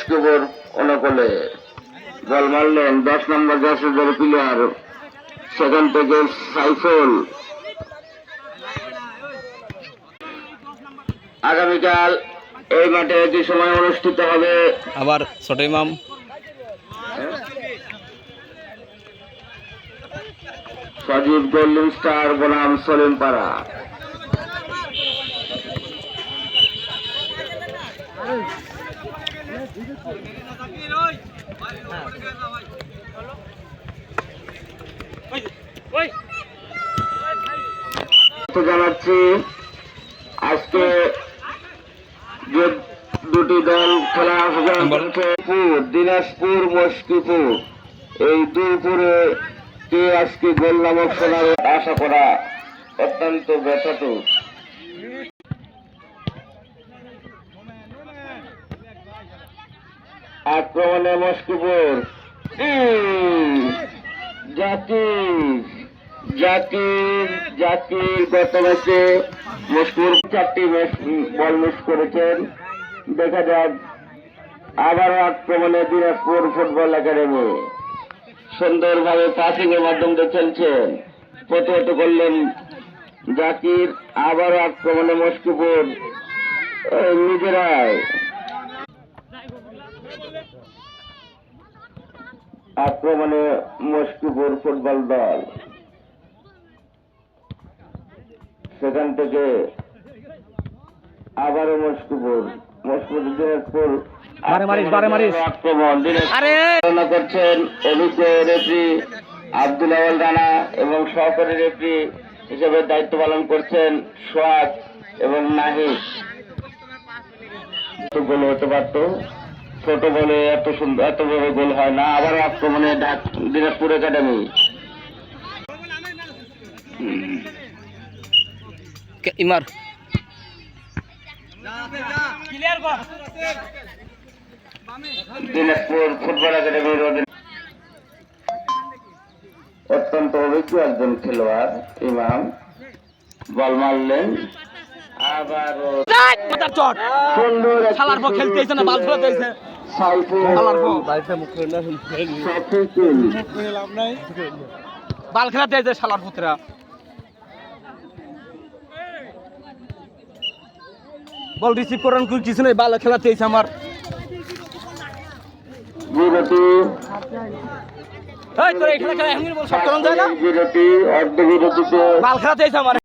মুশকিবুর অনুকূলে বল মারলেন 10 নম্বর জার্সিদের প্লেয়ার, সেখান থেকে সাইফুল। আগামীকাল এই মাঠে একই সময় অনুষ্ঠিত হবে আবার ছোট ইমাম সজীব গোল্ডেন স্টার বনাম সলিম পাড়া। জানাচ্ছি আজকে যে দুটি দল খেলা অংশগ্রহণ করেছে, দিনাজপুর মুশকিপুর, এই দুপুরে কে আজকে গোল নামক সোনার আশা করা অত্যন্ত ব্যথাতুর। আক্রমণে মুশকিপুর, জাকির গত ম্যাচে মুশকিপুর 4টি বল মিস করেছেন। দেখা যাক আবারও আক্রমণে দিনাজপুর ফুটবল একাডেমি সুন্দরভাবে পাসিং এর মাধ্যমে খেলছেন, প্রতিহত করলেন জাকির। আবারও আক্রমণে মুশকিপুর নিজেরাই। আক্রমণে মুশকিপুর ফুটবল দল, সেখান থেকে আবারও মুশকিপুর দিনাজপুর আক্রমণ করছেন অভিজ্ঞ রেফারি আব্দুল আওয়াল রানা এবং সহকারী রেফারি হিসেবে দায়িত্ব পালন করছেন সোহাগ এবং নাহিদ। গোল হতে পারত, ছোট বলে এত সুন্দর এত বড় গোল হয় না। আবার আক্রমণে দিনাজপুর একাডেমি, ইমার দিনাজপুর ফুটবল একাডেমির অত্যন্ত অভিজ্ঞ একজন খেলোয়াড় ইমাম বল মারলেন। আবারও বাল খেলাতে শালার পুত্রা বল রিসিভ করার কিছু নেই, বাল খেলাতে আমার বাল খেলাতে আমার।